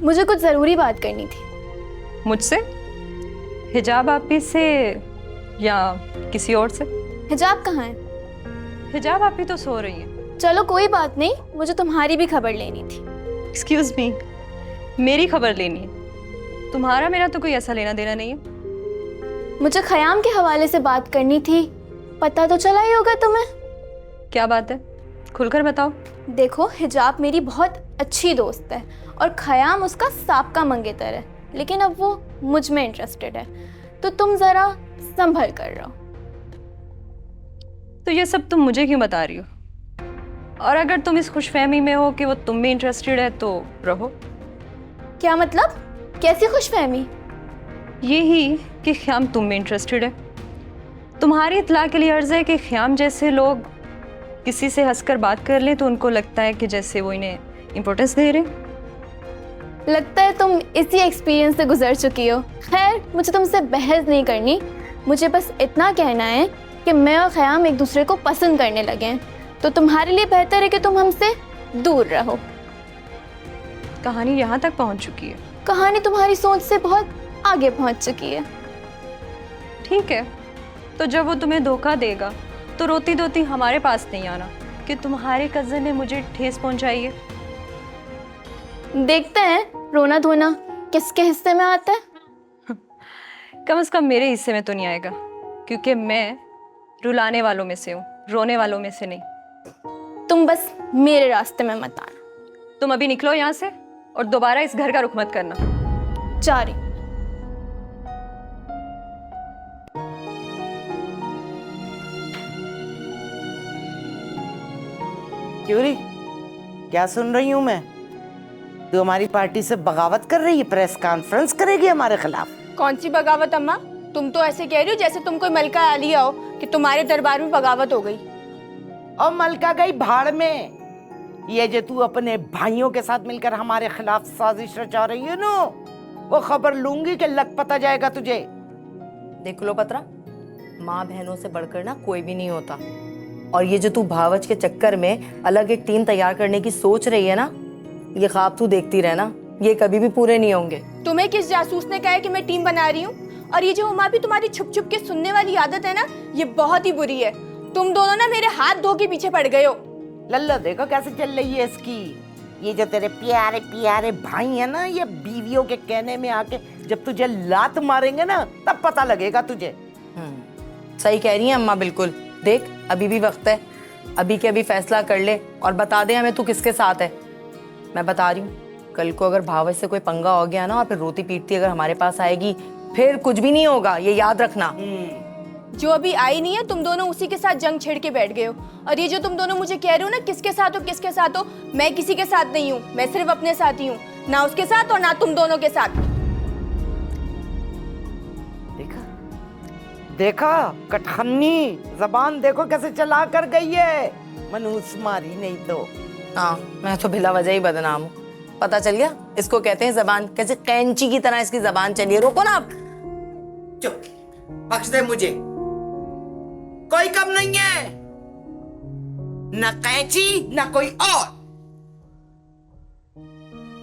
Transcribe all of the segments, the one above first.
मुझे कुछ ज़रूरी बात करनी थी। मुझसे? हिजाब आपी से या किसी और से? हिजाब कहाँ है? हिजाब आपी तो सो रही है। चलो कोई बात नहीं, मुझे तुम्हारी भी खबर लेनी थी। एक्सक्यूज मी, मेरी खबर लेनी है? तुम्हारा मेरा तो कोई ऐसा लेना देना नहीं है। मुझे खयाम के हवाले से बात करनी थी, पता तो चला ही होगा तुम्हें। क्या बात है, खुलकर बताओ। देखो, हिजाब मेरी बहुत अच्छी दोस्त है और खयाम उसका साबका मंगेतर है, लेकिन अब वो मुझ में इंटरेस्टेड है, तो तुम ज़रा संभल कर रहो। तो ये सब तुम मुझे क्यों बता रही हो? और अगर तुम इस खुशफहमी में हो कि वो तुम में इंटरेस्टेड है तो रहो। क्या मतलब? कैसी खुशफहमी? यही कि ख्याम तुम में इंटरेस्टेड है। तुम्हारी इत्तला के लिए अर्ज़ है कि ख्याम जैसे लोग किसी से हंसकर बात कर लें तो उनको लगता है कि जैसे वो इन्हें इम्पोर्टेंस दे रहे। लगता है तुम इसी एक्सपीरियंस से गुजर चुकी हो। खैर, मुझे तुमसे बहस नहीं करनी, मुझे बस इतना कहना है कि मैं और खयाम एक दूसरे को पसंद करने लगे हैं, तो तुम्हारे लिए बेहतर है कि तुम हमसे दूर रहो। कहानी यहाँ तक पहुँच चुकी है। कहानी तुम्हारी सोच से बहुत आगे पहुँच चुकी है। ठीक है, तो जब वो तुम्हें धोखा देगा तो रोती धोती हमारे पास नहीं आना कि तुम्हारे कज़न ने मुझे ठेस पहुँचाई है। देखते हैं रोना धोना किसके हिस्से में आता है। कम से कम मेरे हिस्से में तो नहीं आएगा, क्योंकि मैं रुलाने वालों में से हूँ, रोने वालों में से नहीं। तुम बस मेरे रास्ते में मत आना। तुम अभी निकलो यहाँ से और दोबारा इस घर का रुख मत करना। जा रही। क्यों रे, क्या सुन रही हूँ मैं? तू हमारी पार्टी से बगावत कर रही है, प्रेस कॉन्फ्रेंस करेगी हमारे खिलाफ? कौन सी बगावत अम्मा? तुम तो ऐसे कह रही हो जैसे तुम कोई मलका आलिया हो कि तुम्हारे दरबार में बगावत हो गई। और मलका गई भाड़ में। ये जो तू अपने भाइयों के साथ मिलकर हमारे खिलाफ साजिश रचा रही है ना, वो खबर लूंगी कि लग पता जाएगा तुझे। देख लो पत्रा, माँ बहनों से बढ़कर ना कोई भी नहीं होता। और ये जो तू भावच के चक्कर में अलग एक टीम तैयार करने की सोच रही है ना, ये ख्वाब तू देखती रहना, ये कभी भी पूरे नहीं होंगे। तुम्हें किस जासूस ने कहा है कि मैं टीम बना रही हूँ? और ये जो उमा भी तुम्हारी छुप छुप के सुनने वाली आदत है ना, ये बहुत ही बुरी है। तुम दोनों ना मेरे हाथ धो के पीछे पड़ गए हो। लल्ला देखो कैसे चल रही है इसकी। ये जो तेरे प्यारे प्यारे भाई है ना, ये बीवियों के कहने में आके जब तुझे लात मारेंगे ना, तब पता लगेगा तुझे। सही कह रही है अम्मा, बिल्कुल। देख, अभी भी वक्त है, अभी के अभी फैसला कर ले और बता दे हमें तू किसके साथ है। मैं बता रही हूँ, कल को अगर भावच से कोई पंगा हो गया ना और फिर रोती पीटती अगर हमारे पास आएगी, फिर कुछ भी नहीं होगा, ये याद रखना। जो अभी आई नहीं है, तुम दोनों उसी के साथ जंग छेड़ के बैठ गए हो। और ये जो तुम दोनों मुझे कह रहे हो ना किसके साथ हो किसके साथ हो, मैं किसी के साथ नहीं हूँ, मैं सिर्फ अपने साथ ही हूँ, ना उसके साथ और ना तुम दोनों के साथ। देखा देखा, कटखन्नी जबान देखो कैसे चला कर गई है, मनूस मारी नहीं तो। हाँ, मैं तो बिला वजह ही बदनाम हूँ। पता चल गया, इसको कहते हैं जबान, कैसे कैंची की तरह इसकी जबान चलिए। रोको ना आप। चुप, बख्श दे मुझे, कोई कम नहीं है, न कैंची न कोई और।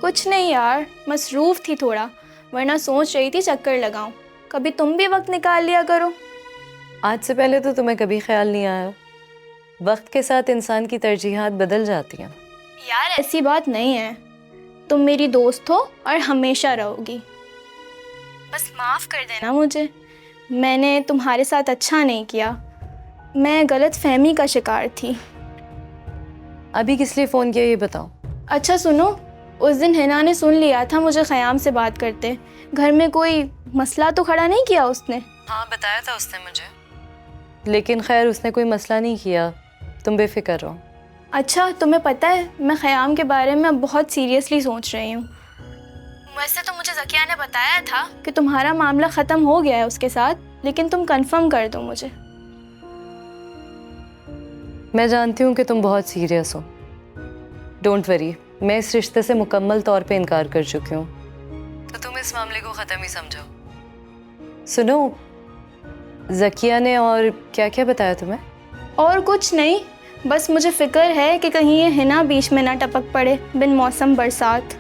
कुछ नहीं यार, मसरूफ थी थोड़ा, वरना सोच रही थी चक्कर लगाऊं। कभी तुम भी वक्त निकाल लिया करो। आज से पहले तो तुम्हें कभी ख्याल नहीं आया? वक्त के साथ इंसान की तरजीहात बदल जाती हैं। यार ऐसी बात नहीं है, तुम मेरी दोस्त हो और हमेशा रहोगी। बस माफ़ कर देना मुझे, मैंने तुम्हारे साथ अच्छा नहीं किया, मैं गलत फहमी का शिकार थी। अभी किस लिए फ़ोन किया ये बताओ। अच्छा सुनो, उस दिन हिना ने सुन लिया था मुझे खयाम से बात करते। घर में कोई मसला तो खड़ा नहीं किया उसने? हाँ, बताया था उसने मुझे, लेकिन खैर उसने कोई मसला नहीं किया, तुम बेफिक्र रहो। अच्छा, तुम्हें पता है मैं खयाम के बारे में अब बहुत सीरियसली सोच रही हूँ। वैसे तो मुझे ज़किया ने बताया था कि तुम्हारा मामला ख़त्म हो गया है उसके साथ, लेकिन तुम कंफर्म कर दो मुझे। मैं जानती हूँ कि तुम बहुत सीरियस हो। डोंट वरी, मैं इस रिश्ते से मुकम्मल तौर पे इनकार कर चुकी हूँ, तो तुम इस मामले को ख़त्म ही समझो। सुनो, ज़किया ने और क्या क्या बताया तुम्हें? और कुछ नहीं, बस मुझे फ़िक्र है कि कहीं ये हिना बीच में ना टपक पड़े बिन मौसम बरसात।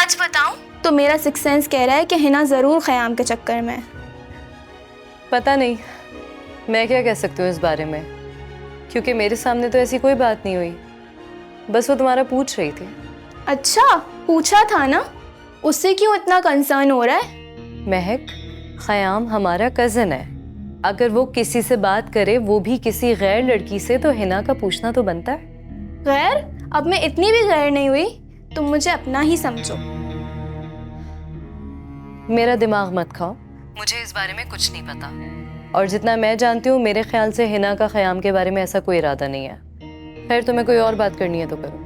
सच बताऊं तो मेरा सिक्स सेंस कह रहा है कि हिना ज़रूर ख़याम के चक्कर में है। पता नहीं, मैं क्या कह सकती हूँ इस बारे में, क्योंकि मेरे सामने तो ऐसी कोई बात नहीं हुई। बस वो तुम्हारा पूछ रही थी। अच्छा, पूछा था ना, उससे क्यों इतना कंसर्न हो रहा है? महक, ख़याम हमारा कज़न है। अगर वो किसी से बात करे, वो भी किसी गैर लड़की से, तो हिना का पूछना तो बनता है। गैर? अब मैं इतनी भी गैर नहीं हुई, तुम मुझे अपना ही समझो। मेरा दिमाग मत खाओ, मुझे इस बारे में कुछ नहीं पता। और जितना मैं जानती हूँ, मेरे ख्याल से हिना का ख़याम के बारे में ऐसा कोई इरादा नहीं है। खैर, तुम्हें कोई और बात करनी है तो करो।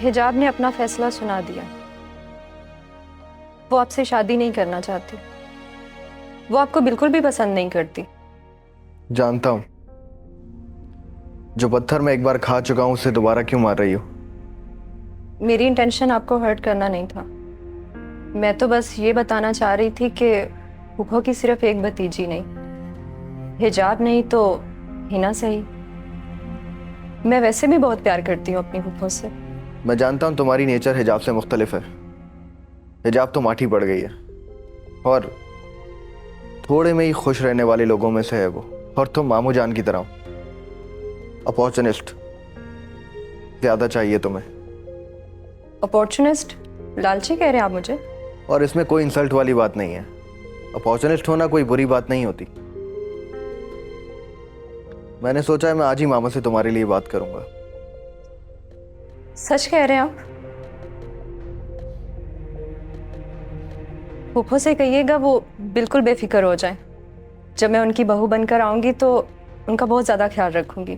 हिजाब ने अपना फैसला सुना दिया। वो आपसे शादी नहीं करना चाहती। वो आपको बिल्कुल भी पसंद नहीं करती। जानता हूं, जो पत्थर मैं एक बार खा चुका हूं उसे दोबारा क्यों मार रही हो? मेरी इंटेंशन आपको हर्ट करना नहीं था। मैं तो बस ये बताना चाह रही थी कि फूफो की सिर्फ एक भतीजी नहीं, हिजाब नहीं तो हिना सही। मैं वैसे भी बहुत प्यार करती हूँ अपनी फूफो से। मैं जानता हूं तुम्हारी नेचर हिजाब से मुख्तलिफ है। हिजाब तो माठी पड़ गई है और थोड़े में ही खुश रहने वाले लोगों में से है वो, और तुम मामू जान की तरह अपॉर्चुनिस्ट। ज्यादा चाहिए तुम्हें। अपॉर्चुनिस्ट? लालची कह रहे हैं आप मुझे? और इसमें कोई इंसल्ट वाली बात नहीं है। अपॉर्चुनिस्ट होना कोई बुरी बात नहीं होती। मैंने सोचा है मैं आज ही मामा से तुम्हारे लिए बात करूंगा। सच कह रहे हैं आप? फूफो से कहिएगा वो बिल्कुल बेफिक्र हो जाए। जब मैं उनकी बहू बनकर आऊंगी तो उनका बहुत ज़्यादा ख्याल रखूंगी।